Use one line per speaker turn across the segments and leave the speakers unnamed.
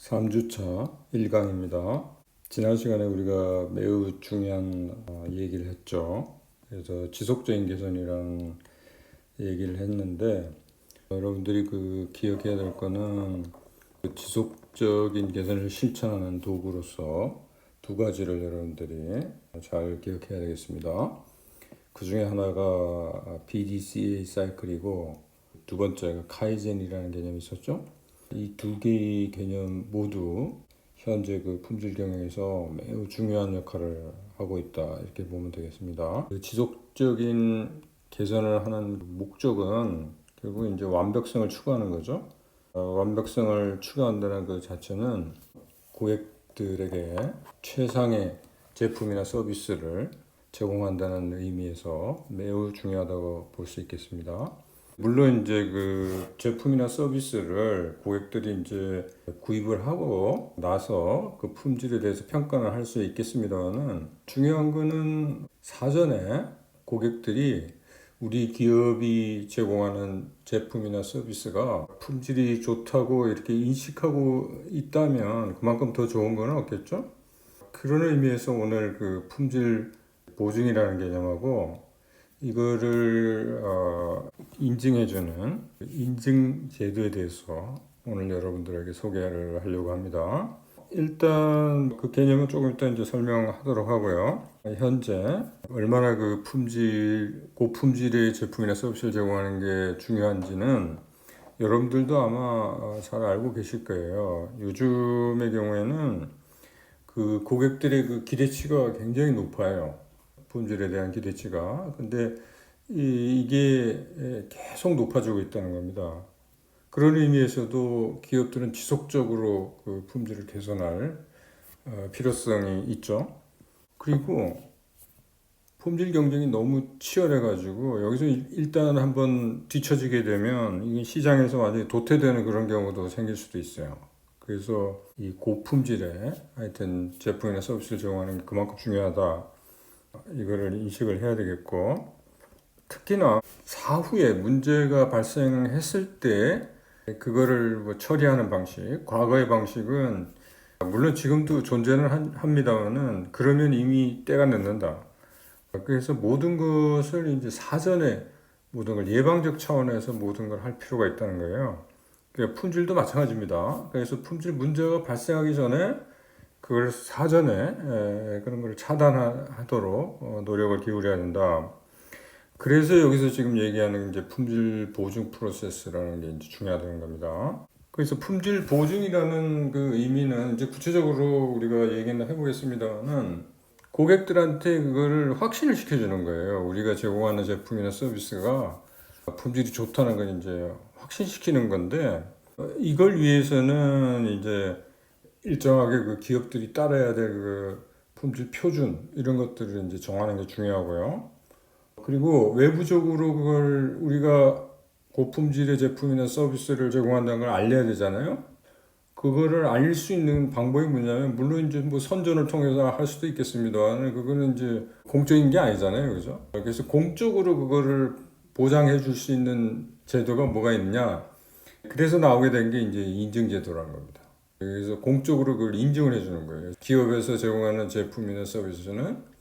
3주차 1강입니다. 지난 시간에 우리가 매우 중요한 얘기를 했죠. 그래서 지속적인 개선이라는 얘기를 했는데, 여러분들이 기억해야 될 거는 지속적인 개선을 실천하는 도구로서 두 가지를 여러분들이 잘 기억해야 되겠습니다. 그 중에 하나가 BDCA 사이클이고 두 번째가 카이젠이라는 개념이 있었죠. 이 두 개의 개념 모두 현재 품질 경영에서 매우 중요한 역할을 하고 있다, 이렇게 보면 되겠습니다. 지속적인 개선을 하는 목적은 결국 이제 완벽성을 추구하는 거죠. 완벽성을 추구한다는 그 자체는 고객들에게 최상의 제품이나 서비스를 제공한다는 의미에서 매우 중요하다고 볼 수 있겠습니다. 물론 이제 제품이나 서비스를 고객들이 이제 구입을 하고 나서 그 품질에 대해서 평가를 할 수 있겠습니다만은, 중요한 거는 사전에 고객들이 우리 기업이 제공하는 제품이나 서비스가 품질이 좋다고 이렇게 인식하고 있다면 그만큼 더 좋은 건 없겠죠? 그런 의미에서 오늘 품질 보증이라는 개념하고 이거를 인증해주는 인증 제도에 대해서 오늘 여러분들에게 소개를 하려고 합니다. 일단 그 개념은 조금 이따 이제 설명하도록 하고요. 현재 얼마나 고품질의 제품이나 서비스를 제공하는 게 중요한지는 여러분들도 아마 잘 알고 계실 거예요. 요즘의 경우에는 고객들의 기대치가 굉장히 높아요. 품질에 대한 기대치가. 근데 이게 계속 높아지고 있다는 겁니다. 그런 의미에서도 기업들은 지속적으로 품질을 개선할 필요성이 있죠. 그리고 품질 경쟁이 너무 치열해가지고 여기서 일단 한번 뒤처지게 되면 이게 시장에서 완전히 도태되는 그런 경우도 생길 수도 있어요. 그래서 이 고품질의 하여튼 제품이나 서비스를 제공하는 게 그만큼 중요하다, 이거를 인식을 해야 되겠고, 특히나 사후에 문제가 발생했을 때 그거를 처리하는 방식, 과거의 방식은 물론 지금도 존재는 합니다만은 그러면 이미 때가 늦는다. 그래서 모든 것을 이제 사전에 모든 걸 예방적 차원에서 모든 걸 할 필요가 있다는 거예요. 그러니까 품질도 마찬가지입니다. 그래서 품질 문제가 발생하기 전에 그걸 사전에 그런 걸 차단하도록 노력을 기울여야 된다. 그래서 여기서 지금 얘기하는 이제 품질 보증 프로세스라는 게 이제 중요하다는 겁니다. 그래서 품질 보증이라는 그 의미는 이제 구체적으로 우리가 얘기는 해보겠습니다만은, 고객들한테 그걸 확신을 시켜주는 거예요. 우리가 제공하는 제품이나 서비스가 품질이 좋다는 걸 이제 확신시키는 건데, 이걸 위해서는 이제 일정하게 기업들이 따라야 될 품질 표준, 이런 것들을 이제 정하는 게 중요하고요. 그리고 외부적으로 그걸 우리가 고품질의 제품이나 서비스를 제공한다는 걸 알려야 되잖아요. 그거를 알릴 수 있는 방법이 뭐냐면, 물론 이제 선전을 통해서 할 수도 있겠습니다만, 그거는 이제 공적인 게 아니잖아요. 그죠? 그래서 공적으로 그거를 보장해 줄 수 있는 제도가 뭐가 있냐. 그래서 나오게 된 게 이제 인증제도라는 겁니다. 그래서 공적으로 그걸 인증을 해주는 거예요. 기업에서 제공하는 제품이나 서비스는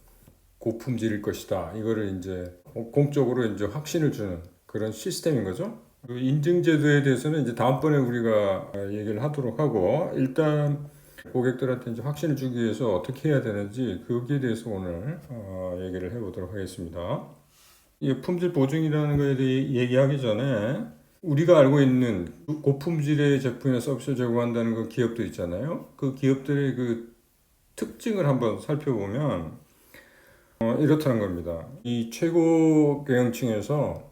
고품질일 것이다. 이거를 이제 공적으로 이제 확신을 주는 그런 시스템인 거죠. 그 인증제도에 대해서는 이제 다음번에 우리가 얘기를 하도록 하고, 일단 고객들한테 이제 확신을 주기 위해서 어떻게 해야 되는지 거기에 대해서 오늘 얘기를 해보도록 하겠습니다. 이 품질 보증이라는 거에 대해 얘기하기 전에 우리가 알고 있는 고품질의 제품이나 서비스를 제공한다는 그 기업들 있잖아요. 그 기업들의 특징을 한번 살펴보면 이렇다는 겁니다. 이 최고 경영층에서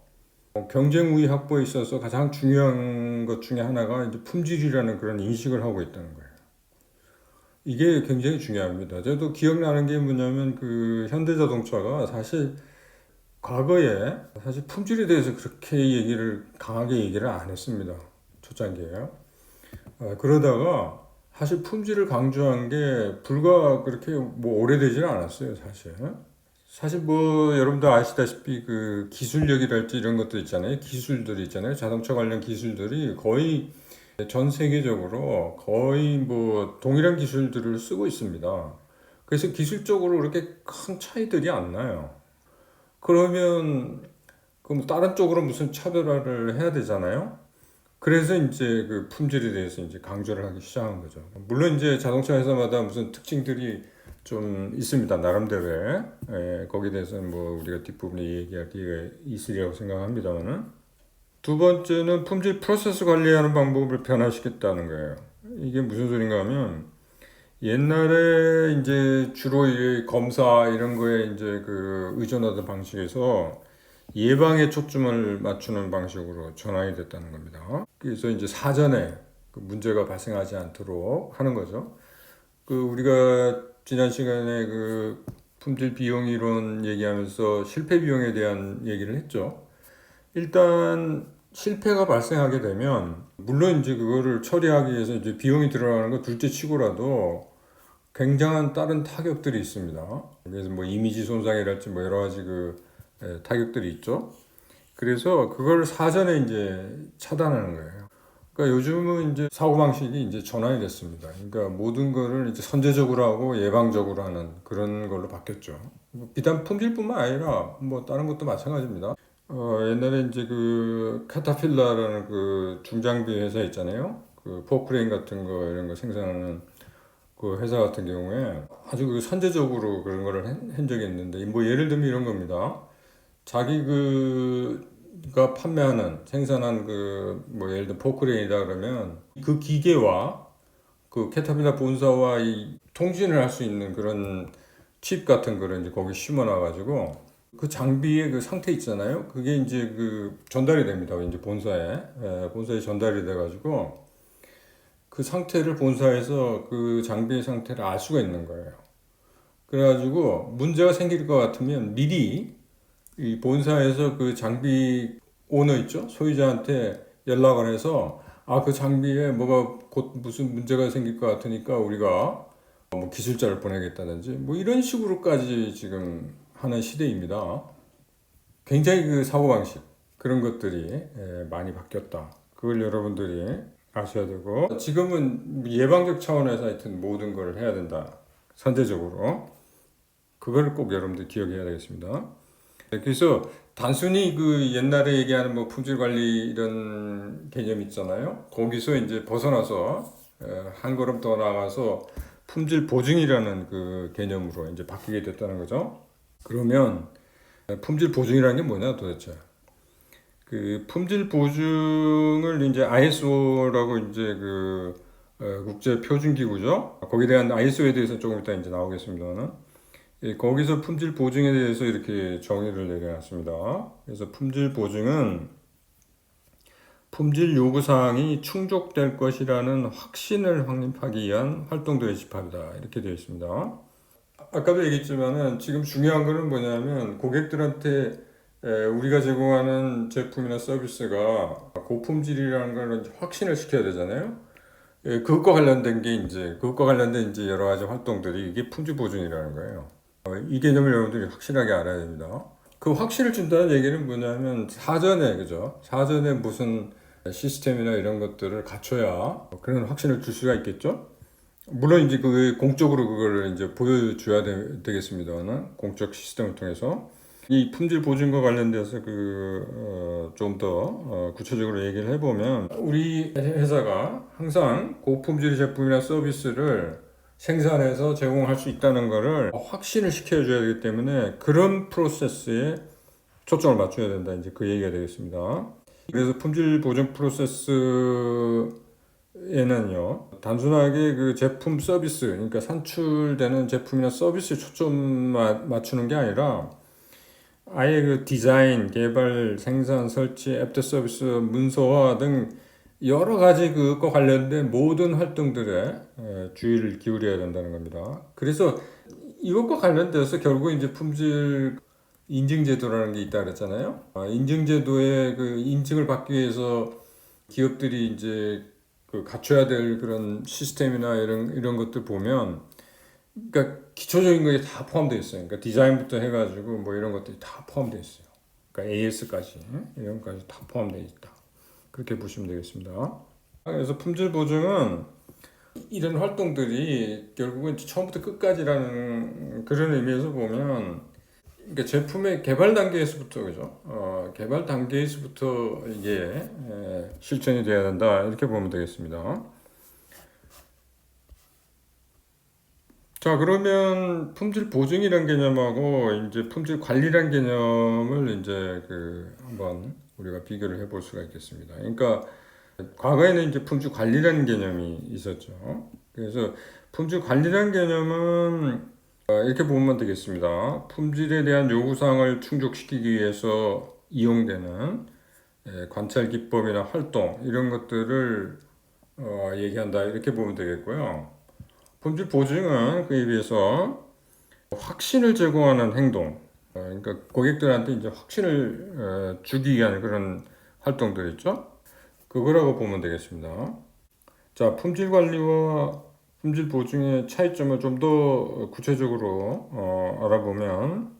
경쟁 우위 확보에 있어서 가장 중요한 것 중에 하나가 이제 품질이라는 그런 인식을 하고 있다는 거예요. 이게 굉장히 중요합니다. 저도 기억나는 게 뭐냐면 현대자동차가 사실 과거에 사실 품질에 대해서 그렇게 강하게 얘기를 안 했습니다. 초창기에요. 그러다가 사실 품질을 강조한 게 불과 그렇게 오래되지는 않았어요, 사실. 사실 여러분들 아시다시피 기술력이랄지 이런 것들 있잖아요. 기술들이 있잖아요. 자동차 관련 기술들이 거의 전 세계적으로 거의 뭐 동일한 기술들을 쓰고 있습니다. 그래서 기술적으로 그렇게 큰 차이들이 안 나요. 그러면 그럼 다른 쪽으로 무슨 차별화를 해야 되잖아요. 그래서 이제 그 품질에 대해서 이제 강조를 하기 시작한 거죠. 물론 이제 자동차 회사마다 무슨 특징들이 좀 있습니다. 나름대로의. 거기에 대해서는 뭐 우리가 뒷부분에 얘기할 기회가 있으리라고 생각합니다만은. 두 번째는 품질 프로세스 관리하는 방법을 변화시켰다는 거예요. 이게 무슨 소린가 하면 옛날에 이제 주로 이 검사 이런 거에 이제 그 의존하던 방식에서 예방에 초점을 맞추는 방식으로 전환이 됐다는 겁니다. 그래서 이제 사전에 그 문제가 발생하지 않도록 하는 거죠. 그 우리가 지난 시간에 그 품질 비용 이론 얘기하면서 실패 비용에 대한 얘기를 했죠. 일단 실패가 발생하게 되면 물론 이제 그거를 처리하기 위해서 이제 비용이 들어가는 거 둘째 치고라도 굉장한 다른 타격들이 있습니다. 그래서 뭐 이미지 손상이랄지 뭐 여러 가지 그 타격들이 있죠. 그래서 그걸 사전에 이제 차단하는 거예요. 그러니까 요즘은 이제 사고방식이 이제 전환이 됐습니다. 그러니까 모든 거를 이제 선제적으로 하고 예방적으로 하는 그런 걸로 바뀌었죠. 비단 품질뿐만 아니라 뭐 다른 것도 마찬가지입니다. 옛날에 이제 그 카타필라라는 그 중장비 회사 있잖아요. 그 포크레인 같은 거 이런 거 생산하는 그 회사 같은 경우에 아주 그 선제적으로 그런 거를 한 적이 있는데 뭐 예를 들면 이런 겁니다. 자기 그가 판매하는 생산한 그 뭐 예를 들어 포크레인이다 그러면 그 기계와 그 캐터필라 본사와 이 통신을 할 수 있는 그런 칩 같은 거를 이제 거기 심어놔 가지고 그 장비의 그 상태 있잖아요. 그게 이제 그 전달이 됩니다. 이제 본사에 전달이 돼 가지고 그 상태를 본사에서 그 장비의 상태를 알 수가 있는 거예요. 그래가지고 문제가 생길 것 같으면 미리 이 본사에서 그 장비 오너 있죠? 소유자한테 연락을 해서 그 장비에 뭐가 곧 무슨 문제가 생길 것 같으니까 우리가 뭐 기술자를 보내겠다든지 뭐 이런 식으로까지 지금 하는 시대입니다. 굉장히 그 사고방식 그런 것들이 많이 바뀌었다. 그걸 여러분들이 아셔야 되고 지금은 예방적 차원에서 하여튼 모든 걸 해야 된다. 선제적으로. 그걸 꼭 여러분들 기억해야 되겠습니다. 그래서 단순히 그 옛날에 얘기하는 뭐 품질 관리 이런 개념 있잖아요. 거기서 이제 벗어나서 한 걸음 더 나가서 품질 보증이라는 그 개념으로 이제 바뀌게 됐다는 거죠. 그러면 품질 보증이라는 게 뭐냐 도대체? 그 품질 보증을 이제 ISO라고 이제 그 국제 표준 기구죠. 거기에 대한 ISO에 대해서 조금 이따 이제 나오겠습니다만, 거기서 품질 보증에 대해서 이렇게 정의를 내려놨습니다. 그래서 품질 보증은 품질 요구 사항이 충족될 것이라는 확신을 확립하기 위한 활동들의 집합이다. 이렇게 되어 있습니다. 아까도 얘기했지만은 지금 중요한 거는 뭐냐면 고객들한테 우리가 제공하는 제품이나 서비스가 고품질이라는 걸 확신을 시켜야 되잖아요. 그것과 관련된 게 이제 그것과 관련된 이제 여러 가지 활동들이 이게 품질 보증이라는 거예요. 이 개념을 여러분들이 확실하게 알아야 됩니다. 그 확신을 준다는 얘기는 뭐냐면 사전에 그죠? 사전에 무슨 시스템이나 이런 것들을 갖춰야 그런 확신을 줄 수가 있겠죠. 물론 이제 그 공적으로 그걸 이제 보여줘야 되겠습니다만 공적 시스템을 통해서 이 품질 보증과 관련돼서 그 좀 더 구체적으로 얘기를 해보면 우리 회사가 항상 고품질 제품이나 서비스를 생산해서 제공할 수 있다는 것을 확신을 시켜줘야 되기 때문에 그런 프로세스에 초점을 맞춰야 된다. 이제 그 얘기가 되겠습니다. 그래서 품질 보증 프로세스에는요, 단순하게 그 제품 서비스, 그러니까 산출되는 제품이나 서비스에 초점 맞추는 게 아니라 아예 그 디자인, 개발, 생산, 설치, 애프터 서비스, 문서화 등 여러 가지 그것과 관련된 모든 활동들에 주의를 기울여야 된다는 겁니다. 그래서 이것과 관련돼서 결국 이제 품질 인증제도라는 게 있다 그랬잖아요. 인증제도의 그 인증을 받기 위해서 기업들이 이제 그 갖춰야 될 그런 시스템이나 이런 것들 보면, 그러니까 기초적인 것이 다 포함되어 있어요. 그러니까 디자인부터 해가지고 뭐 이런 것들이 다 포함되어 있어요. 그러니까 AS까지 이런 것까지 다 포함되어 있다. 그렇게 보시면 되겠습니다. 그래서 품질 보증은 이런 활동들이 결국은 처음부터 끝까지라는 그런 의미에서 보면, 그러니까 제품의 개발 단계에서부터, 그죠? 개발 단계에서부터 이게 실천이 돼야 된다, 이렇게 보면 되겠습니다. 자, 그러면 품질 보증이란 개념하고 이제 품질 관리란 개념을 이제 한번 우리가 비교를 해볼 수가 있겠습니다. 그러니까 과거에는 이제 품질 관리라는 개념이 있었죠. 그래서 품질 관리라는 개념은 이렇게 보면 되겠습니다. 품질에 대한 요구사항을 충족시키기 위해서 이용되는 관찰 기법이나 활동, 이런 것들을 얘기한다, 이렇게 보면 되겠고요. 품질 보증은 그에 비해서 확신을 제공하는 행동, 그러니까 고객들한테 이제 확신을 주기 위한 그런 활동들 있죠. 그거라고 보면 되겠습니다. 자, 품질 관리와 품질 보증의 차이점을 좀 더 구체적으로 알아보면,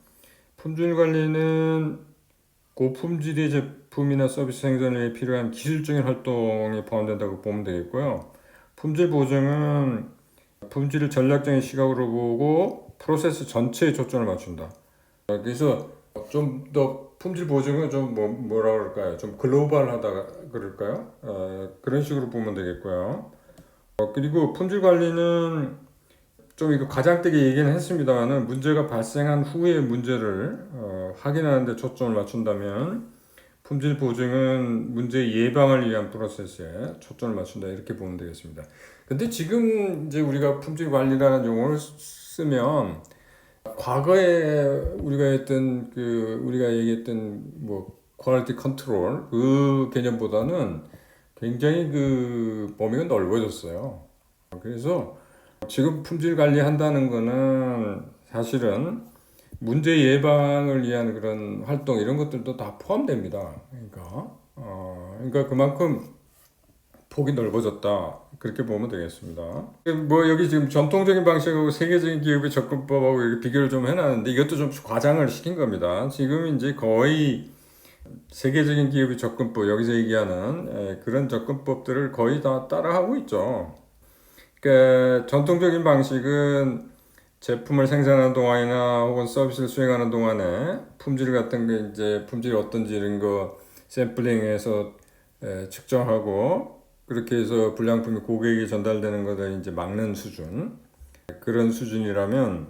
품질 관리는 고품질의 제품이나 서비스 생산에 필요한 기술적인 활동이 포함된다고 보면 되겠고요. 품질 보증은 품질을 전략적인 시각으로 보고 프로세스 전체에 초점을 맞춘다. 그래서 좀 더 품질 보증은 좀 뭐라 그럴까요? 좀 글로벌하다 그럴까요? 그런 식으로 보면 되겠고요. 그리고 품질 관리는 좀 이거 가장되게 얘기는 했습니다만은, 문제가 발생한 후의 문제를 확인하는 데 초점을 맞춘다면, 품질 보증은 문제 예방을 위한 프로세스에 초점을 맞춘다, 이렇게 보면 되겠습니다. 근데 지금 이제 우리가 품질 관리라는 용어를 쓰면, 과거에 우리가 했던 우리가 얘기했던 퀄리티 컨트롤 그 개념보다는 굉장히 범위가 넓어졌어요. 그래서 지금 품질 관리한다는 거는 사실은 문제 예방을 위한 그런 활동, 이런 것들도 다 포함됩니다. 그러니까 그만큼 폭이 넓어졌다, 그렇게 보면 되겠습니다. 여기 지금 전통적인 방식하고 세계적인 기업의 접근법하고 이렇게 비교를 좀 해놨는데, 이것도 좀 과장을 시킨 겁니다. 지금 이제 거의 세계적인 기업의 접근법, 여기서 얘기하는 그런 접근법들을 거의 다 따라하고 있죠. 그러니까 전통적인 방식은 제품을 생산하는 동안이나 혹은 서비스를 수행하는 동안에 품질 같은 거, 이제 품질이 어떤지 이런 거 샘플링해서 측정하고, 그렇게 해서 불량품이 고객에게 전달되는 것을 이제 막는 수준, 그런 수준이라면,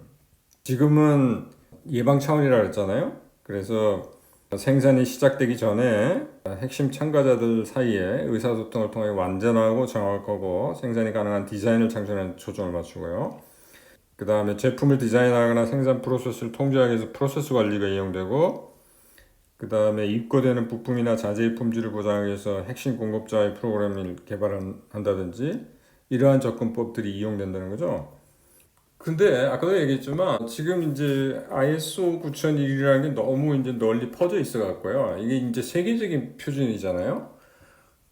지금은 예방 차원이라 그랬잖아요. 그래서 생산이 시작되기 전에 핵심 참가자들 사이에 의사소통을 통해 완전하고 정확하고 생산이 가능한 디자인을 창출하는 초점을 맞추고요. 그 다음에 제품을 디자인하거나 생산 프로세스를 통제하기 위해서 프로세스 관리가 이용되고, 그 다음에 입고되는 부품이나 자재의 품질을 보장하기 위해서 핵심 공급자의 프로그램을 개발한다든지, 이러한 접근법들이 이용된다는 거죠. 근데 아까도 얘기했지만 지금 이제 ISO 9001이라는 게 너무 이제 널리 퍼져 있어 갖고요. 이게 이제 세계적인 표준이잖아요.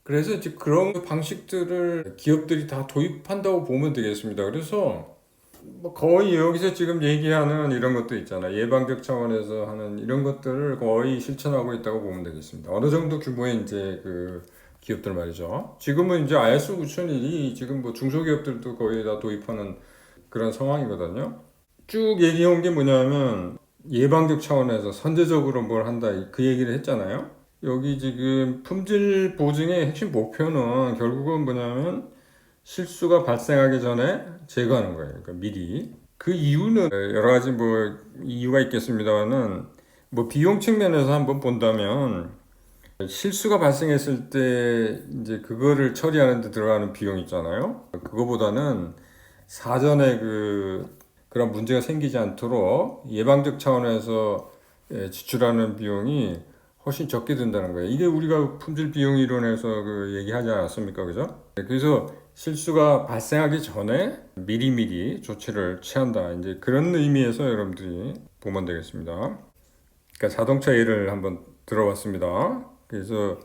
그래서 이제 그런 방식들을 기업들이 다 도입한다고 보면 되겠습니다. 그래서 거의 여기서 지금 얘기하는 이런 것도 있잖아요. 예방적 차원에서 하는 이런 것들을 거의 실천하고 있다고 보면 되겠습니다. 어느 정도 규모의 이제 기업들 말이죠. 지금은 이제 ISO 9001이 지금 중소기업들도 거의 다 도입하는 그런 상황이거든요. 쭉 얘기해온 게 뭐냐면, 예방적 차원에서 선제적으로 뭘 한다, 그 얘기를 했잖아요. 여기 지금 품질 보증의 핵심 목표는 결국은 뭐냐면, 실수가 발생하기 전에 제거하는 거예요. 그러니까 미리. 그 이유는 여러 가지 이유가 있겠습니다만은, 비용 측면에서 한번 본다면, 실수가 발생했을 때 이제 그거를 처리하는 데 들어가는 비용 있잖아요. 그거보다는 사전에 그런 문제가 생기지 않도록 예방적 차원에서 지출하는 비용이 훨씬 적게 든다는 거예요. 이게 우리가 품질 비용 이론에서 얘기하지 않았습니까? 그죠? 그래서 실수가 발생하기 전에 미리미리 조치를 취한다, 이제 그런 의미에서 여러분들이 보면 되겠습니다. 그러니까 자동차 예를 한번 들어봤습니다. 그래서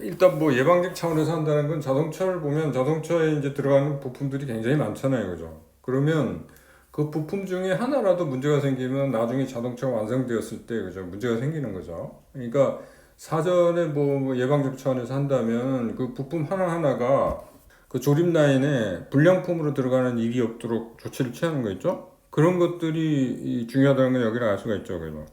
일단 예방적 차원에서 한다는 건, 자동차를 보면 자동차에 이제 들어가는 부품들이 굉장히 많잖아요. 그죠? 그러면 그 부품 중에 하나라도 문제가 생기면 나중에 자동차가 완성되었을 때, 그죠, 문제가 생기는 거죠. 그러니까 사전에 예방적 차원에서 한다면 그 부품 하나하나가 그 조립 라인에 불량품으로 들어가는 일이 없도록 조치를 취하는 거 있죠? 그런 것들이 중요하다는 걸 여기를 알 수가 있죠. 그래서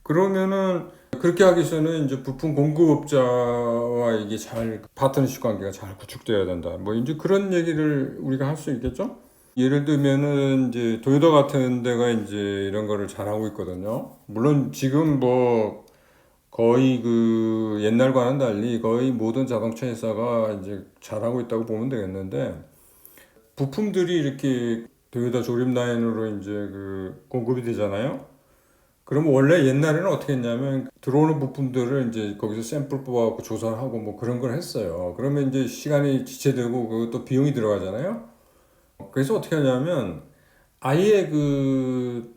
그러면은 그렇게 하기 위해서는 이제 부품 공급업자와 이게 잘 파트너십 관계가 잘 구축되어야 된다. 뭐 이제 그런 얘기를 우리가 할 수 있겠죠? 예를 들면은 이제 도요타 같은 데가 이제 이런 거를 잘하고 있거든요. 물론 지금 뭐 거의 그 옛날과는 달리 거의 모든 자동차 회사가 이제 잘하고 있다고 보면 되겠는데 부품들이 이렇게 도요타 조립 라인으로 이제 그 공급이 되잖아요. 그러면 원래 옛날에는 어떻게 했냐면 들어오는 부품들을 이제 거기서 샘플 뽑아갖고 조사를 하고 뭐 그런 걸 했어요. 그러면 이제 시간이 지체되고 그것도 비용이 들어가잖아요. 그래서 어떻게 하냐면 아예 그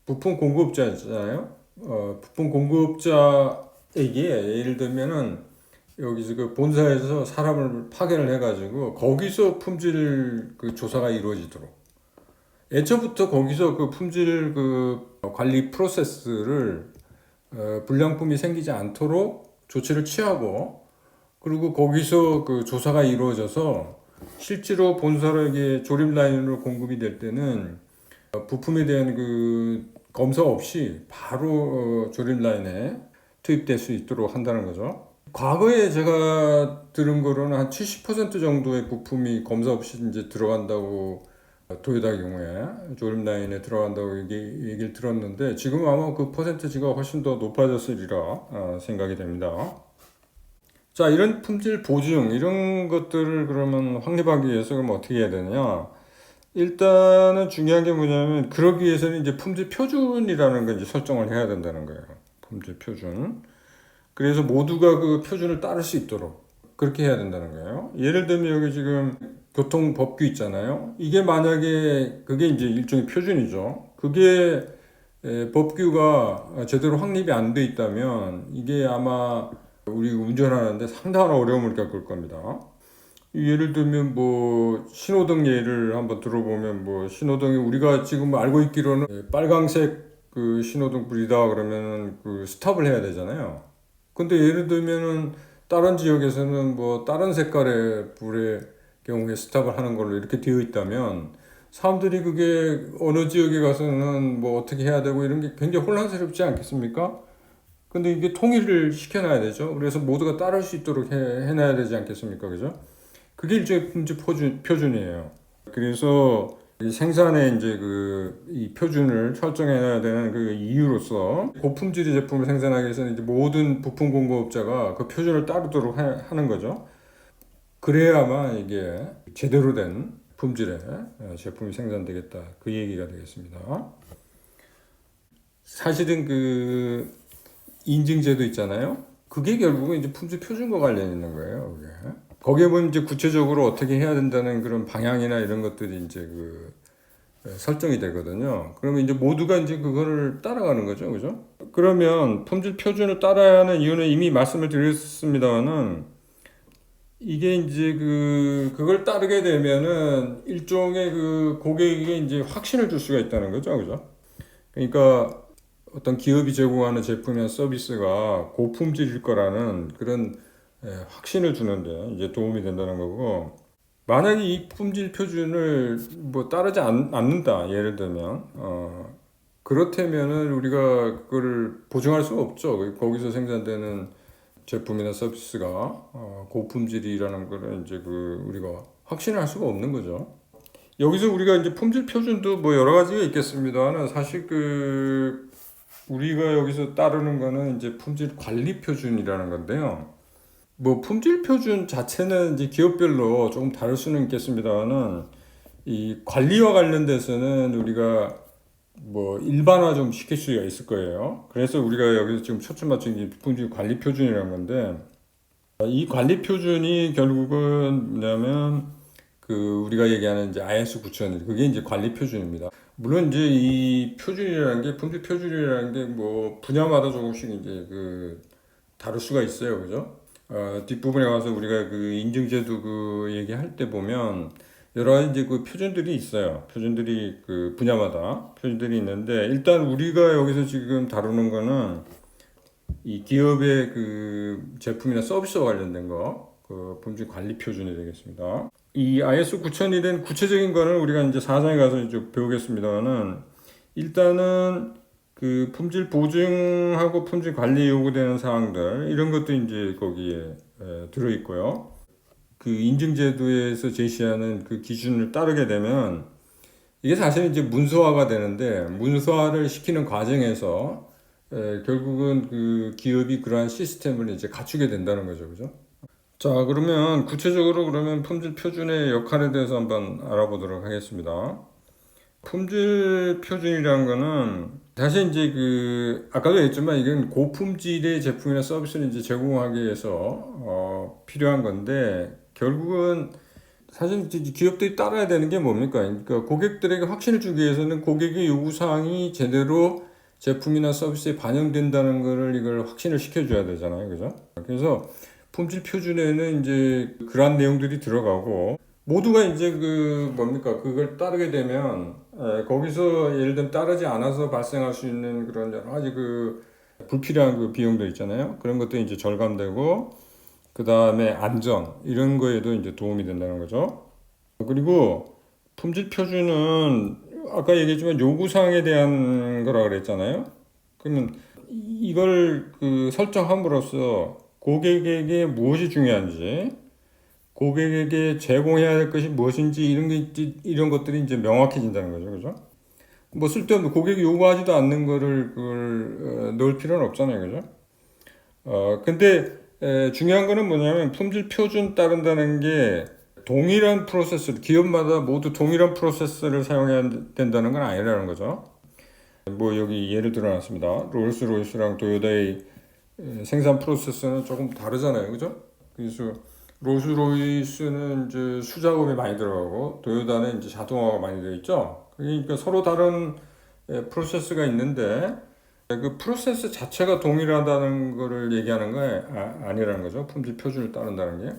부품 공급자 있잖아요. 부품 공급자에게 예를 들면은 여기서 그 본사에서 사람을 파견을 해가지고 거기서 품질 그 조사가 이루어지도록 애초부터 거기서 그 품질 그 관리 프로세스를 불량품이 생기지 않도록 조치를 취하고 그리고 거기서 그 조사가 이루어져서 실제로 본사에게 조립 라인으로 공급이 될 때는 부품에 대한 그 검사 없이 바로 조립 라인에 투입될 수 있도록 한다는 거죠. 과거에 제가 들은 거로는 한 70% 정도의 부품이 검사 없이 이제 들어간다고 도요타 경우에 조립 라인에 들어간다고 얘기를 들었는데 지금 아마 그 퍼센티지가 훨씬 더 높아졌으리라 생각이 됩니다. 자, 이런 품질 보증 이런 것들을 그러면 확립하기 위해서 그럼 어떻게 해야 되냐? 일단은 중요한 게 뭐냐면 그러기 위해서는 이제 품질 표준이라는 걸 이제 설정을 해야 된다는 거예요. 품질 표준. 그래서 모두가 그 표준을 따를 수 있도록 그렇게 해야 된다는 거예요. 예를 들면 여기 지금 교통법규 있잖아요. 이게 만약에 그게 이제 일종의 표준이죠. 그게 법규가 제대로 확립이 안 돼 있다면 이게 아마 우리 운전하는데 상당한 어려움을 겪을 겁니다. 예를 들면 뭐 신호등 예를 한번 들어보면 뭐 신호등이 우리가 지금 알고 있기로는 빨강색 그 신호등 불이다 그러면 그 스탑을 해야 되잖아요. 근데 예를 들면은 다른 지역에서는 뭐 다른 색깔의 불의 경우에 스탑을 하는 걸로 이렇게 되어 있다면 사람들이 그게 어느 지역에 가서는 뭐 어떻게 해야 되고 이런 게 굉장히 혼란스럽지 않겠습니까? 근데 이게 통일을 시켜놔야 되죠. 그래서 모두가 따를 수 있도록 해놔야 되지 않겠습니까? 그죠? 그게 일종의 품질 표준이에요. 그래서 이 생산에 이제 이 표준을 설정해야 되는 그 이유로서 고품질의 제품을 생산하기 위해서는 이제 모든 부품 공급업자가 그 표준을 따르도록 하는 거죠. 그래야만 이게 제대로 된 품질의 제품이 생산되겠다. 그 얘기가 되겠습니다. 사실은 그 인증제도 있잖아요. 그게 결국은 이제 품질 표준과 관련 있는 거예요. 그게. 거기에 보면 이제 구체적으로 어떻게 해야 된다는 그런 방향이나 이런 것들이 이제 설정이 되거든요. 그러면 이제 모두가 이제 그거를 따라가는 거죠. 그죠? 그러면 품질 표준을 따라야 하는 이유는 이미 말씀을 드렸습니다만은 이게 이제 그걸 따르게 되면은 일종의 그 고객에게 이제 확신을 줄 수가 있다는 거죠. 그죠? 그러니까 어떤 기업이 제공하는 제품이나 서비스가 고품질일 거라는 그런 확신을 주는데 이제 도움이 된다는 거고 만약에 이 품질 표준을 뭐 따르지 않는다 예를 들면 그렇다면은 우리가 그걸 보증할 수가 없죠. 거기서 생산되는 제품이나 서비스가 고품질이라는 거를 이제 우리가 확신할 수가 없는 거죠. 여기서 우리가 이제 품질 표준도 뭐 여러 가지가 있겠습니다만 사실 우리가 여기서 따르는 거는 이제 품질 관리 표준이라는 건데요. 뭐 품질 표준 자체는 이제 기업별로 조금 다를 수는 있겠습니다만은 이 관리와 관련돼서는 우리가 뭐 일반화 좀 시킬 수가 있을 거예요. 그래서 우리가 여기서 지금 초점 맞춘 게 품질 관리 표준이라는 건데 이 관리 표준이 결국은 뭐냐면 우리가 얘기하는 이제 IS 9001 그게 이제 관리 표준입니다. 물론 이제 이 표준이라는 게 품질 표준이라는 게 뭐 분야마다 조금씩 이제 다를 수가 있어요. 그죠? 뒷부분에 가서 우리가 인증제도 얘기할 때 보면 여러 가지 이제 표준들이 있어요. 표준들이 분야마다 표준들이 있는데 일단 우리가 여기서 지금 다루는 거는 이 기업의 제품이나 서비스와 관련된 거, 품질 관리 표준이 되겠습니다. 이 ISO 9000이 된 구체적인 거는 우리가 이제 사장에 가서 이제 배우겠습니다만은 일단은 그 품질 보증하고 품질 관리 요구되는 사항들 이런 것도 이제 거기에 들어 있고요. 그 인증제도에서 제시하는 그 기준을 따르게 되면 이게 사실 이제 문서화가 되는데 문서화를 시키는 과정에서 결국은 그 기업이 그러한 시스템을 이제 갖추게 된다는 거죠, 그죠? 자, 그러면 구체적으로 그러면 품질 표준의 역할에 대해서 한번 알아보도록 하겠습니다. 품질 표준이라는 거는 사실 이제 그 아까도 했지만 이건 고품질의 제품이나 서비스를 이제 제공하기 위해서 필요한 건데 결국은 사실 이제 기업들이 따라야 되는 게 뭡니까? 그러니까 고객들에게 확신을 주기 위해서는 고객의 요구 사항이 제대로 제품이나 서비스에 반영된다는 거를 이걸 확신을 시켜줘야 되잖아요, 그죠? 그래서 품질 표준에는 이제 그러한 내용들이 들어가고 모두가 이제 그 뭡니까 그걸 따르게 되면 거기서 예를 들면 따르지 않아서 발생할 수 있는 그런 여러 가지 그 불필요한 그 비용들 있잖아요. 그런 것도 이제 절감되고 그 다음에 안전 이런 거에도 이제 도움이 된다는 거죠. 그리고 품질 표준은 아까 얘기했지만 요구사항에 대한 거라 그랬잖아요. 그러면 이걸 그 설정함으로써 고객에게 무엇이 중요한지, 고객에게 제공해야 할 것이 무엇인지 이런 것들이 이제 명확해진다는 거죠, 그죠? 뭐 쓸데없는 고객이 요구하지도 않는 거를 그걸 넣을 필요는 없잖아요, 그죠? 근데 중요한 거는 뭐냐면 품질 표준 따른다는 게 동일한 프로세스, 기업마다 모두 동일한 프로세스를 사용해야 된다는 건 아니라는 거죠. 뭐 여기 예를 들어놨습니다. 롤스로이스랑 도요다의 생산 프로세스는 조금 다르잖아요, 그죠? 그래서 롤스로이스는 이제 수작업이 많이 들어가고 도요다는 이제 자동화가 많이 되어 있죠. 그러니까 서로 다른 프로세스가 있는데 그 프로세스 자체가 동일하다는 거를 얘기하는 거 아니라는 거죠. 품질 표준을 따른다는 게.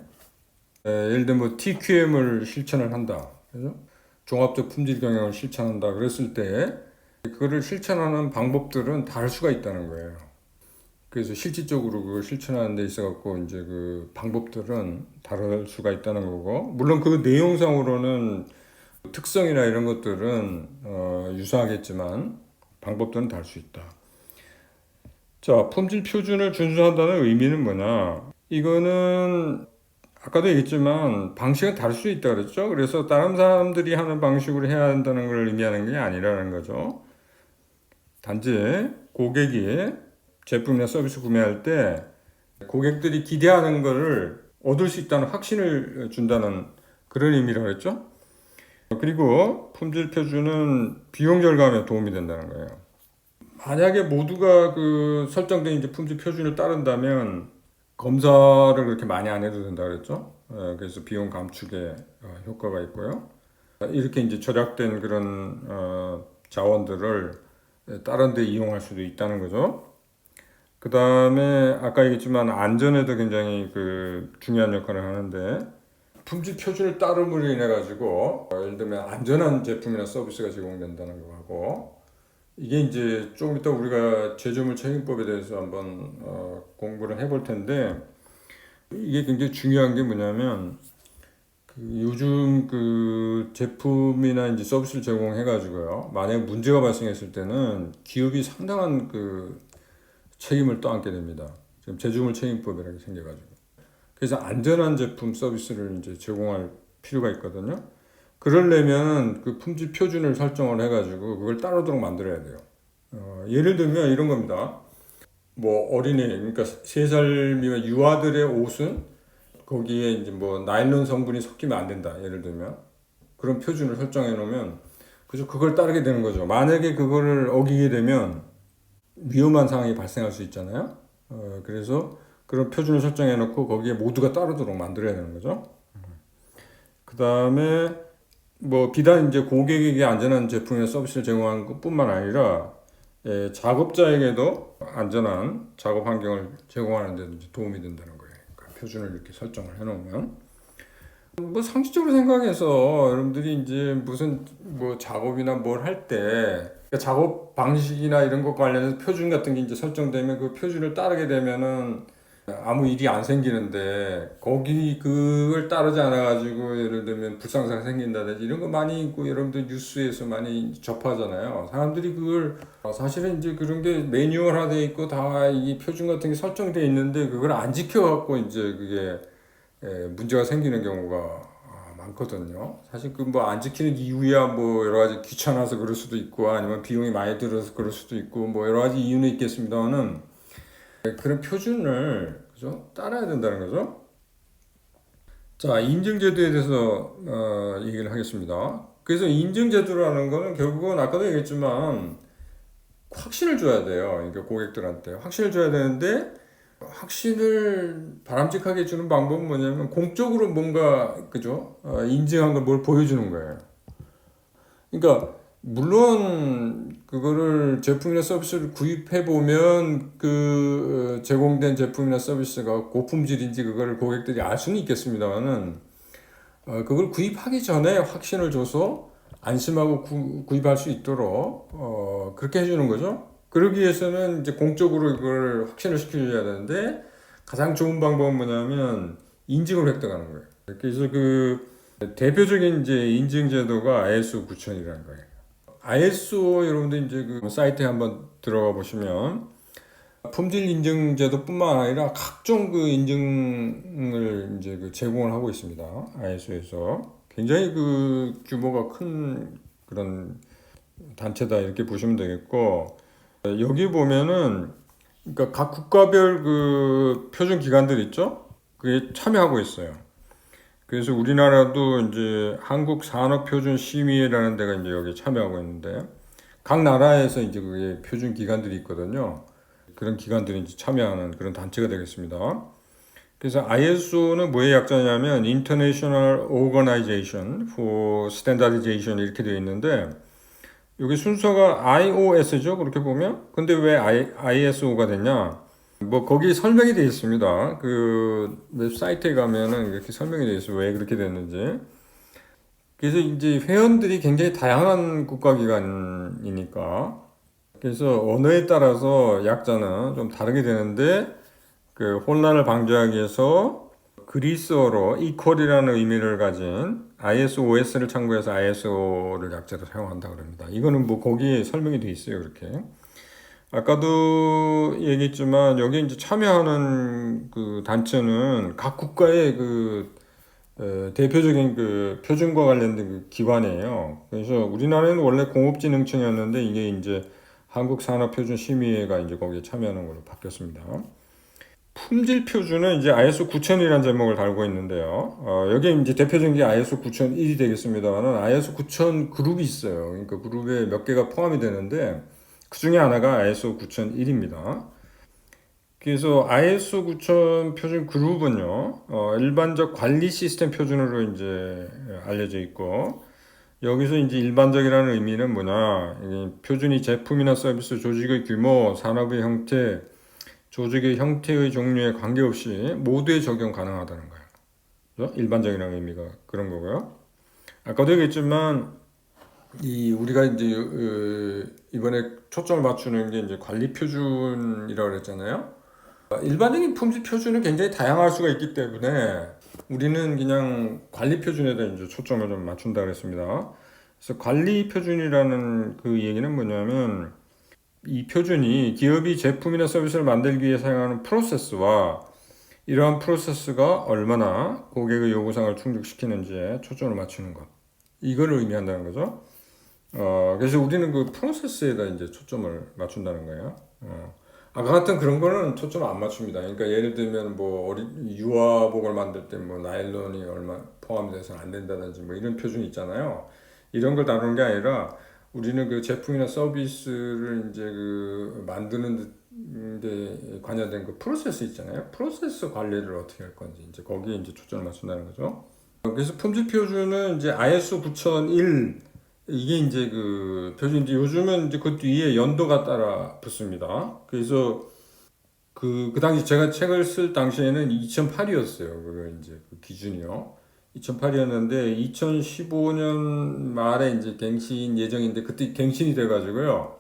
예를 들면 뭐 TQM을 실천을 한다. 그죠? 종합적 품질 경영을 실천한다. 그랬을 때 그거를 실천하는 방법들은 다를 수가 있다는 거예요. 그래서 실질적으로 그걸 실천하는 데 있어 갖고 이제 그 방법들은 다를 수가 있다는 거고 물론 그 내용상으로는 특성이나 이런 것들은 유사하겠지만 방법들은 다를 수 있다. 자, 품질 표준을 준수한다는 의미는 뭐냐? 이거는 아까도 얘기했지만 방식은 다를 수 있다 그랬죠? 그래서 다른 사람들이 하는 방식으로 해야 한다는 걸 의미하는 게 아니라는 거죠. 단지 고객이 제품이나 서비스 구매할 때 고객들이 기대하는 것을 얻을 수 있다는 확신을 준다는 그런 의미라고 했죠. 그리고 품질 표준은 비용 절감에 도움이 된다는 거예요. 만약에 모두가 그 설정된 이제 품질 표준을 따른다면 검사를 그렇게 많이 안 해도 된다 그랬죠. 그래서 비용 감축에 효과가 있고요. 이렇게 이제 절약된 그런 자원들을 다른 데 이용할 수도 있다는 거죠. 그 다음에 아까 얘기했지만 안전에도 굉장히 그 중요한 역할을 하는데 품질 표준을 따름으로 인해 가지고 예를 들면 안전한 제품이나 서비스가 제공된다는 거하고 이게 이제 조금 이따 우리가 제조물 책임법에 대해서 한번 공부를 해볼 텐데 이게 굉장히 중요한 게 뭐냐면 그 요즘 그 제품이나 이제 서비스를 제공해 가지고요 만약 문제가 발생했을 때는 기업이 상당한 그 책임을 떠안게 됩니다. 지금 제조물 책임법이라는 게 생겨가지고 그래서 안전한 제품 서비스를 이제 제공할 필요가 있거든요. 그러려면 그 품질 표준을 설정을 해가지고 그걸 따르도록 만들어야 돼요. 예를 들면 이런 겁니다. 뭐 어린이, 그러니까 3살 미만 유아들의 옷은 거기에 이제 뭐 나일론 성분이 섞이면 안 된다. 예를 들면 그런 표준을 설정해 놓으면 그죠 그걸 따르게 되는 거죠. 만약에 그거를 어기게 되면 위험한 상황이 발생할 수 있잖아요. 그래서 그런 표준을 설정해 놓고 거기에 모두가 따르도록 만들어야 되는 거죠. 그 다음에 뭐 비단 이제 고객에게 안전한 제품이나 서비스를 제공하는 것뿐만 아니라 작업자에게도 안전한 작업 환경을 제공하는 데 도움이 된다는 거예요. 그러니까 표준을 이렇게 설정을 해놓으면 뭐 상식적으로 생각해서 여러분들이 이제 무슨 뭐 작업이나 뭘 할 때 작업 방식이나 이런 것 관련해서 표준 같은 게 이제 설정되면 그 표준을 따르게 되면은 아무 일이 안 생기는데 거기 그걸 따르지 않아 가지고 예를 들면 불상사가 생긴다든지 이런 거 많이 있고 여러분들 뉴스에서 많이 접하잖아요. 사람들이 그걸 사실은 이제 그런 게 매뉴얼화돼 있고 다 이 표준 같은 게 설정돼 있는데 그걸 안 지켜 갖고 이제 그게 문제가 생기는 경우가 많거든요. 사실 그 뭐 안 지키는 이유야 뭐 여러 가지 귀찮아서 그럴 수도 있고 아니면 비용이 많이 들어서 그럴 수도 있고 뭐 여러 가지 이유는 있겠습니다만은 그런 표준을 그죠? 따라야 된다는 거죠. 자, 인증제도에 대해서 얘기를 하겠습니다. 그래서 인증제도라는 거는 결국은 아까도 얘기했지만 확신을 줘야 돼요. 그러니까 고객들한테 확신을 줘야 되는데 확신을 바람직하게 주는 방법은 뭐냐면 공적으로 뭔가 그죠? 인증한 걸 뭘 보여주는 거예요. 그러니까 물론 그거를 제품이나 서비스를 구입해 보면 그 제공된 제품이나 서비스가 고품질인지 그거를 고객들이 알 수는 있겠습니다만은 그걸 구입하기 전에 확신을 줘서 안심하고 구입할 수 있도록 그렇게 해주는 거죠. 그러기 위해서는 이제 공적으로 이걸 확신을 시켜줘야 되는데 가장 좋은 방법은 뭐냐면 인증을 획득하는 거예요. 그래서 그 대표적인 이제 인증 제도가 ISO 9000이라는 거예요. ISO 여러분들 이제 그 사이트에 한번 들어가 보시면 품질 인증 제도뿐만 아니라 각종 그 인증을 이제 그 제공을 하고 있습니다. ISO에서 굉장히 그 규모가 큰 그런 단체다 이렇게 보시면 되겠고 여기 보면은 그러니까 각 국가별 그 표준 기관들 있죠? 그게 참여하고 있어요. 그래서 우리나라도 이제 한국산업표준심의회라는 데가 이제 여기 참여하고 있는데 각 나라에서 이제 그게 표준 기관들이 있거든요. 그런 기관들이 이제 참여하는 그런 단체가 되겠습니다. 그래서 ISO는 뭐의 약자냐면 International Organization for Standardization 이렇게 되어 있는데 여기 순서가 IOS죠. 그렇게 보면. 근데 왜 ISO가 됐냐? 뭐 거기 설명이 되어 있습니다. 그 웹사이트에 가면은 이렇게 설명이 되어 있어요. 왜 그렇게 됐는지. 그래서 이제 회원들이 굉장히 다양한 국가기관이니까 그래서 언어에 따라서 약자는 좀 다르게 되는데 그 혼란을 방지하기 위해서 그리스어로 equal이라는 의미를 가진 ISOS를 참고해서 ISO를 약자로 사용한다 그럽니다. 이거는 뭐 거기에 설명이 되어 있어요. 그렇게. 아까도 얘기했지만 여기 이제 참여하는 그 단체는 각 국가의 그 대표적인 그 표준과 관련된 그 기관이에요. 그래서 우리나라는 원래 공업진흥청이었는데 이게 이제 한국산업표준심의회가 이제 거기에 참여하는 걸로 바뀌었습니다. 품질 표준은 이제 ISO 9000이라는 제목을 달고 있는데요. 여기 이제 대표적인 게 ISO 9001이 되겠습니다만은 ISO 9000 그룹이 있어요. 그러니까 그룹에 몇 개가 포함이 되는데 그 중에 하나가 ISO 9001입니다. 그래서 ISO 9000 표준 그룹은요, 일반적 관리 시스템 표준으로 이제 알려져 있고, 여기서 이제 일반적이라는 의미는 뭐냐, 이 표준이 제품이나 서비스, 조직의 규모, 산업의 형태, 조직의 형태의 종류에 관계없이 모두에 적용 가능하다는 거예요. 그죠? 일반적이라는 의미가 그런 거고요. 아까도 얘기했지만, 우리가 이제 이번에 초점을 맞추는 게 이제 관리 표준이라고 그랬잖아요. 일반적인 품질 표준은 굉장히 다양할 수가 있기 때문에 우리는 그냥 관리 표준에다 이제 초점을 좀 맞춘다 그랬습니다. 그래서 관리 표준이라는 그 얘기는 뭐냐면 이 표준이 기업이 제품이나 서비스를 만들기 위해 사용하는 프로세스와 이러한 프로세스가 얼마나 고객의 요구사항을 충족시키는지에 초점을 맞추는 것. 이걸 의미한다는 거죠. 그래서 우리는 그 프로세스에다 이제 초점을 맞춘다는 거예요. 아까 같은 그런 거는 초점 안 맞춥니다. 그러니까 예를 들면 뭐 유아복을 만들 때 뭐 나일론이 얼마 포함돼서 안 된다든지 뭐 이런 표준이 있잖아요. 이런 걸 다루는 게 아니라 우리는 그 제품이나 서비스를 이제 그 만드는 데 관여된 그 프로세스 있잖아요. 프로세스 관리를 어떻게 할 건지 이제 거기에 이제 초점을 맞춘다는 거죠. 그래서 품질 표준은 이제 ISO 9001 이게 이제 그 표준인데 요즘은 이제 그 뒤에 연도가 따라 붙습니다. 그래서 그 당시 제가 책을 쓸 당시에는 2008이었어요. 그 이제 그 기준이요. 2008이었는데 2015년 말에 이제 갱신 예정인데 그때 갱신이 돼가지고요.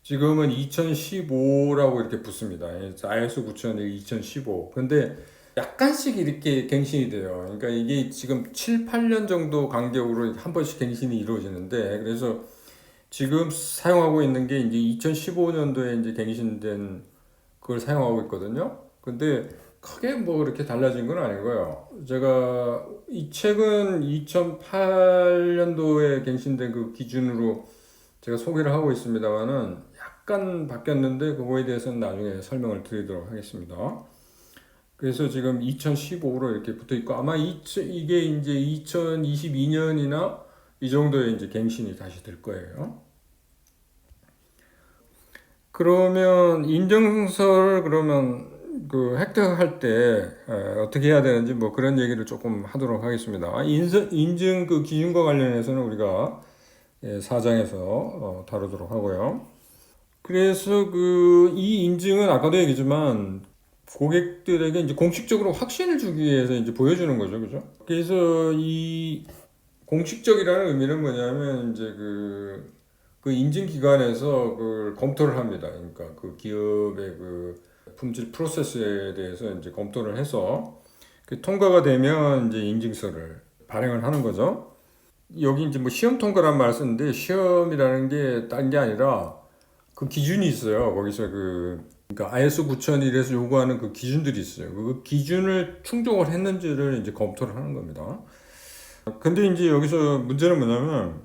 지금은 2015라고 이렇게 붙습니다. ISO 9001 2015. 근데 약간씩 이렇게 갱신이 돼요. 그러니까 이게 지금 7, 8년 정도 간격으로 한 번씩 갱신이 이루어지는데, 그래서 지금 사용하고 있는 게 이제 2015년도에 이제 갱신된 그걸 사용하고 있거든요. 근데 크게 뭐 그렇게 달라진 건 아니고요. 제가 이 책은 2008년도에 갱신된 그 기준으로 제가 소개를 하고 있습니다만은 약간 바뀌었는데 그거에 대해서는 나중에 설명을 드리도록 하겠습니다. 그래서 지금 2015로 이렇게 붙어 있고 아마 이게 이제 2022년이나 이 정도에 이제 갱신이 다시 될 거예요. 그러면 인증서를 그러면 그 획득할 때 어떻게 해야 되는지 뭐 그런 얘기를 조금 하도록 하겠습니다. 인증 그 기준과 관련해서는 우리가 4장에서 다루도록 하고요. 그래서 그 이 인증은 아까도 얘기했지만 고객들에게 이제 공식적으로 확신을 주기 위해서 이제 보여주는 거죠, 그죠? 그래서 이 공식적이라는 의미는 뭐냐면 이제 그 인증 기관에서 그 검토를 합니다. 그러니까 그 기업의 그 품질 프로세스에 대해서 이제 검토를 해서 그 통과가 되면 이제 인증서를 발행을 하는 거죠. 여기 이제 뭐 시험 통과란 말을 쓰는데 시험이라는 게 딴 게 아니라 그 기준이 있어요. 거기서 그러니까 ISO 9001에서 요구하는 그 기준들이 있어요. 그 기준을 충족을 했는지를 이제 검토를 하는 겁니다. 근데 이제 여기서 문제는 뭐냐면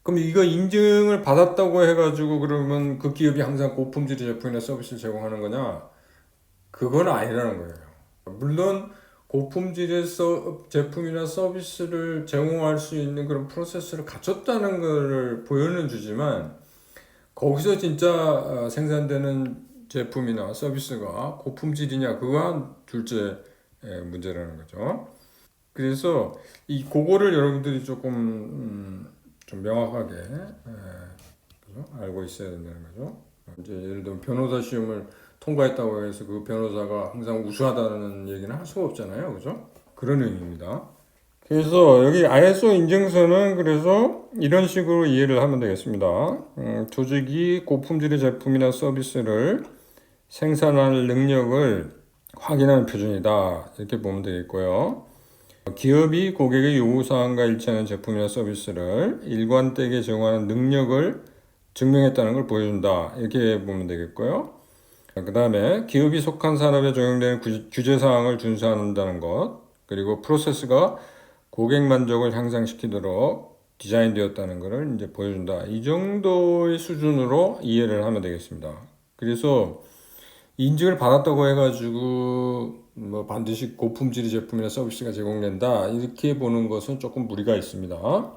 그럼 이거 인증을 받았다고 해가지고 그러면 그 기업이 항상 고품질의 제품이나 서비스를 제공하는 거냐? 그건 아니라는 거예요. 물론 고품질의 제품이나 서비스를 제공할 수 있는 그런 프로세스를 갖췄다는 것을 보여는 주지만 거기서 진짜 생산되는 제품이나 서비스가 고품질이냐 그거는 둘째 문제라는 거죠. 그래서 이 그거를 여러분들이 조금 좀 명확하게 그죠? 알고 있어야 된다는 거죠. 이제 예를 들면 변호사 시험을 통과했다고 해서 그 변호사가 항상 우수하다는 얘기는 할 수가 없잖아요, 그죠? 그런 의미입니다. 그래서 여기 ISO 인증서는 그래서 이런 식으로 이해를 하면 되겠습니다. 조직이 고품질의 제품이나 서비스를 생산할 능력을 확인하는 표준이다. 이렇게 보면 되겠고요. 기업이 고객의 요구사항과 일치하는 제품이나 서비스를 일관되게 제공하는 능력을 증명했다는 걸 보여준다. 이렇게 보면 되겠고요. 그 다음에 기업이 속한 산업에 적용되는 규제사항을 준수한다는 것, 그리고 프로세스가 고객 만족을 향상시키도록 디자인되었다는 것을 이제 보여준다. 이 정도의 수준으로 이해를 하면 되겠습니다. 그래서 인증을 받았다고 해가지고 뭐 반드시 고품질의 제품이나 서비스가 제공된다 이렇게 보는 것은 조금 무리가 있습니다.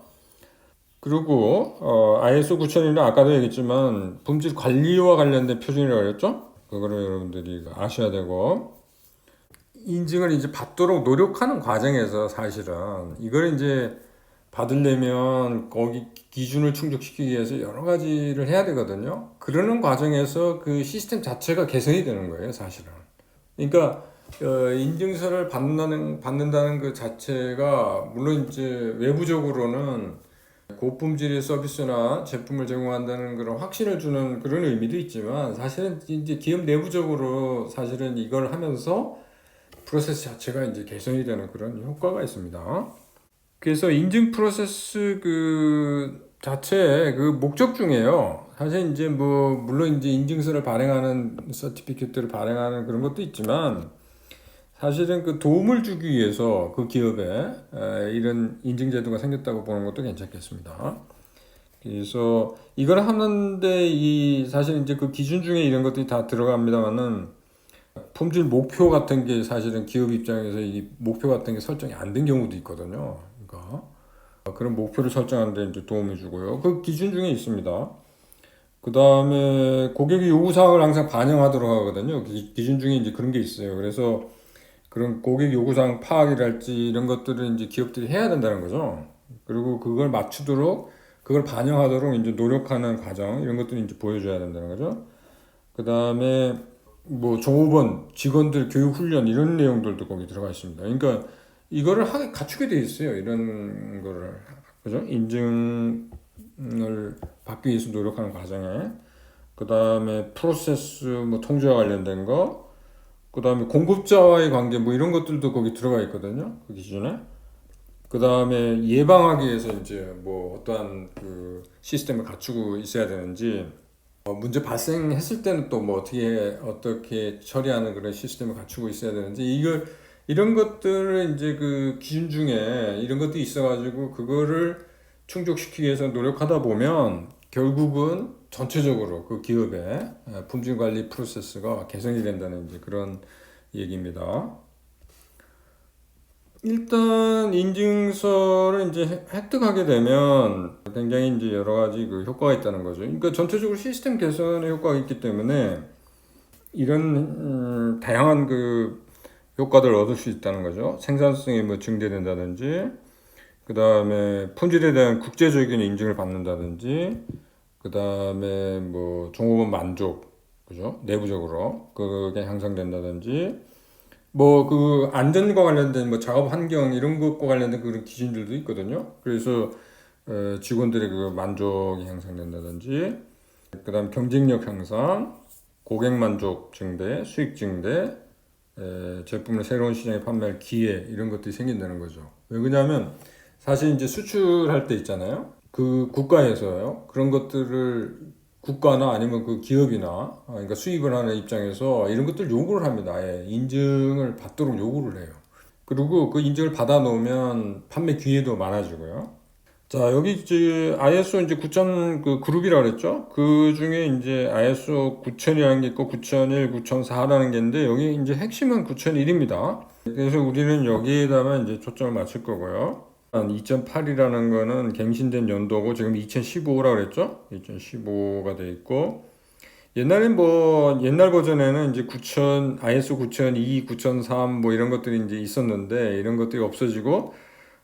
그리고 ISO 9001은 아까도 얘기했지만 품질 관리와 관련된 표준이라고 했죠? 그거를 여러분들이 아셔야 되고 인증을 이제 받도록 노력하는 과정에서 사실은 이걸 이제 받으려면 거기 기준을 충족시키기 위해서 여러 가지를 해야 되거든요. 그러는 과정에서 그 시스템 자체가 개선이 되는 거예요, 사실은. 그러니까 인증서를 받는다는 그 자체가 물론 이제 외부적으로는 고품질의 서비스나 제품을 제공한다는 그런 확신을 주는 그런 의미도 있지만 사실은 이제 기업 내부적으로 사실은 이걸 하면서 프로세스 자체가 이제 개선이 되는 그런 효과가 있습니다. 그래서 인증 프로세스 그 자체의 그 목적 중에요. 사실 이제 뭐 물론 이제 인증서를 발행하는 서티피케이트를 발행하는 그런 것도 있지만 사실은 그 도움을 주기 위해서 그 기업에 이런 인증 제도가 생겼다고 보는 것도 괜찮겠습니다. 그래서 이걸 하는데 이 사실 이제 그 기준 중에 이런 것들이 다 들어갑니다만은 품질 목표 같은 게 사실은 기업 입장에서 이 목표 같은 게 설정이 안 된 경우도 있거든요. 그러니까 그런 목표를 설정하는 데 이제 도움을 주고요. 그 기준 중에 있습니다. 그 다음에 고객의 요구사항을 항상 반영하도록 하거든요. 기준 중에 이제 그런 게 있어요. 그래서 그런 고객 요구사항 파악이랄지 이런 것들을 이제 기업들이 해야 된다는 거죠. 그리고 그걸 맞추도록 그걸 반영하도록 이제 노력하는 과정 이런 것들을 이제 보여줘야 된다는 거죠. 그 다음에 뭐 종업원 직원들 교육 훈련 이런 내용들도 거기 들어가 있습니다. 그러니까 이거를 갖추게 돼 있어요. 이런 거를 그죠? 인증을 받기 위해서 노력하는 과정에 그 다음에 프로세스 뭐 통제와 관련된 거, 그 다음에 공급자와의 관계 뭐 이런 것들도 거기 들어가 있거든요. 그 기준에. 그 다음에 예방하기 위해서 이제 뭐 어떠한 그 시스템을 갖추고 있어야 되는지, 문제 발생했을 때는 또 뭐 어떻게 처리하는 그런 시스템을 갖추고 있어야 되는지, 이런 것들을 이제 그 기준 중에 이런 것도 있어가지고 그거를 충족시키기 위해서 노력하다 보면 결국은 전체적으로 그 기업의 품질 관리 프로세스가 개선이 된다는 이제 그런 얘기입니다. 일단 인증서를 이제 획득하게 되면 굉장히 이제 여러 가지 그 효과가 있다는 거죠. 그러니까 전체적으로 시스템 개선의 효과가 있기 때문에 이런 다양한 그 효과들을 얻을 수 있다는 거죠. 생산성이 뭐 증대된다든지, 그 다음에 품질에 대한 국제적인 인증을 받는다든지, 그 다음에 뭐 종업원 만족, 그죠? 내부적으로 그게 향상된다든지, 뭐 그 안전과 관련된 뭐 작업 환경 이런 것과 관련된 그런 기준들도 있거든요. 그래서 직원들의 그 만족이 향상된다든지, 그다음 경쟁력 향상, 고객 만족 증대, 수익 증대, 제품을 새로운 시장에 판매할 기회 이런 것들이 생긴다는 거죠. 왜 그러냐면 사실 이제 수출할 때 있잖아요. 그 국가에서요. 그런 것들을 국가나 아니면 그 기업이나 그러니까 수입을 하는 입장에서 이런 것들 요구를 합니다. 아예 인증을 받도록 요구를 해요. 그리고 그 인증을 받아 놓으면 판매 기회도 많아지고요. 자, 여기 이제 ISO 이제 9000 그 그룹이라 그랬죠? 그 중에 이제 ISO 9000이라는 게 있고 9001, 9004라는 게 있는데 여기 이제 핵심은 9001입니다. 그래서 우리는 여기에다가 이제 초점을 맞출 거고요. 2008이라는 거는 갱신된 연도고 지금 2015라고 그랬죠? 2015가 돼 있고 옛날엔 뭐 옛날 버전에는 이제 9000 ISO 9002, 9003 뭐 이런 것들이 이제 있었는데 이런 것들이 없어지고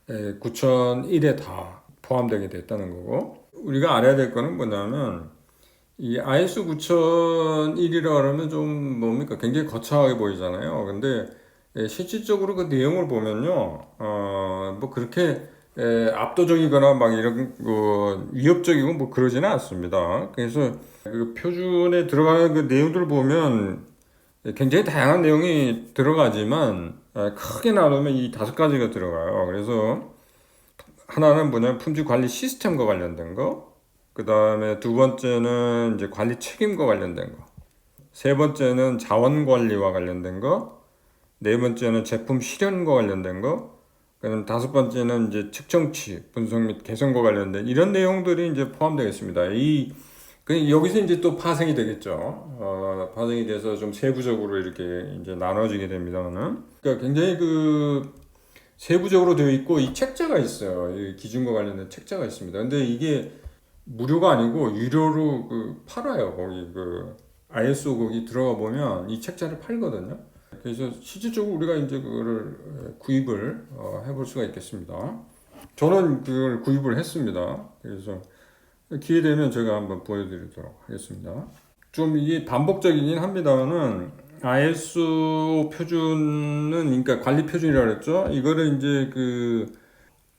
9001에 다 포함되게 됐다는 거고 우리가 알아야 될 거는 뭐냐면 이 ISO 9001이라 그러면 좀 뭡니까 굉장히 거창하게 보이잖아요. 근데 실질적으로 그 내용을 보면요, 뭐 그렇게 압도적이거나 막 이런 거 위협적이고 뭐 그러지는 않습니다. 그래서 그 표준에 들어가는 그 내용들을 보면 굉장히 다양한 내용이 들어가지만 크게 나누면 이 5가지가 들어가요. 그래서 하나는 뭐냐면 품질 관리 시스템과 관련된 거, 그 다음에 두 번째는 이제 관리 책임과 관련된 거, 세 번째는 자원 관리와 관련된 거, 네 번째는 제품 실현과 관련된 거, 그다음 다섯 번째는 이제 측정치, 분석 및 개선과 관련된 이런 내용들이 이제 포함되겠습니다. 여기서 이제 또 파생이 되겠죠. 파생이 돼서 좀 세부적으로 이렇게 이제 나눠지게 됩니다만은. 그러니까 굉장히 그 세부적으로 되어 있고 이 책자가 있어요. 이 기준과 관련된 책자가 있습니다. 근데 이게 무료가 아니고 유료로 그 팔아요. 거기 그 ISO 거기 들어가 보면 이 책자를 팔거든요. 그래서 실질적으로 우리가 이제 그거를 구입을 해볼 수가 있겠습니다. 저는 그걸 구입을 했습니다. 그래서 기회 되면 제가 한번 보여드리도록 하겠습니다. 좀 이게 반복적이긴 합니다만은 ISO 표준은 그러니까 관리 표준이라고 그랬죠. 이거를 이제 그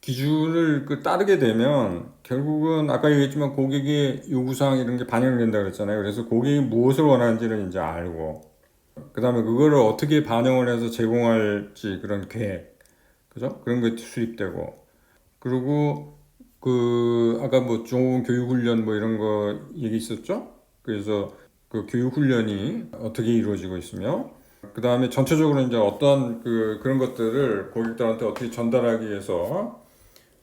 기준을 그 따르게 되면 결국은 아까 얘기했지만 고객의 요구사항 이런 게 반영된다 그랬잖아요. 그래서 고객이 무엇을 원하는지를 이제 알고 그 다음에 그거를 어떻게 반영을 해서 제공할지 그런 계획, 그죠? 그런 게 수립되고 그리고 그 아까 뭐 좋은 교육훈련 뭐 이런 거 얘기 있었죠? 그래서 그 교육훈련이 어떻게 이루어지고 있으며 그 다음에 전체적으로 이제 어떤 그런 것들을 고객들한테 어떻게 전달하기 위해서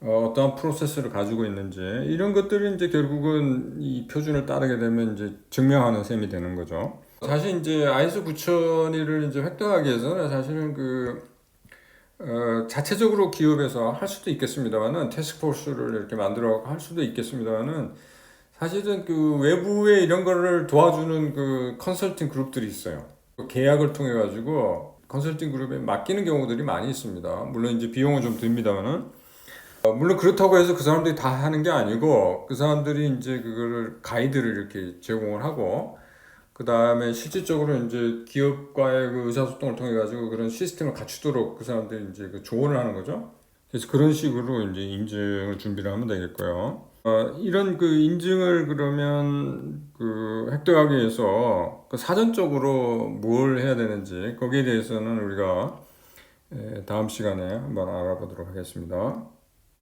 어떠한 프로세스를 가지고 있는지 이런 것들이 이제 결국은 이 표준을 따르게 되면 이제 증명하는 셈이 되는 거죠. 사실 이제 ISO 9001을 이제 획득하기 위해서는 사실은 자체적으로 기업에서 할 수도 있겠습니다만은 태스크포스를 이렇게 만들어 할 수도 있겠습니다만은 사실은 그 외부에 이런 거를 도와주는 그 컨설팅 그룹들이 있어요. 계약을 통해 가지고 컨설팅 그룹에 맡기는 경우들이 많이 있습니다. 물론 이제 비용은 좀 듭니다만은 물론 그렇다고 해서 그 사람들이 다 하는 게 아니고 그 사람들이 이제 그거를 가이드를 이렇게 제공을 하고 그 다음에 실질적으로 이제 기업과의 그 의사소통을 통해 가지고 그런 시스템을 갖추도록 그 사람들이 이제 그 조언을 하는 거죠. 그래서 그런 식으로 이제 인증을 준비를 하면 되겠고요. 이런 그 인증을 그러면 그 획득하기 위해서 그 사전적으로 뭘 해야 되는지 거기에 대해서는 우리가 다음 시간에 한번 알아보도록 하겠습니다.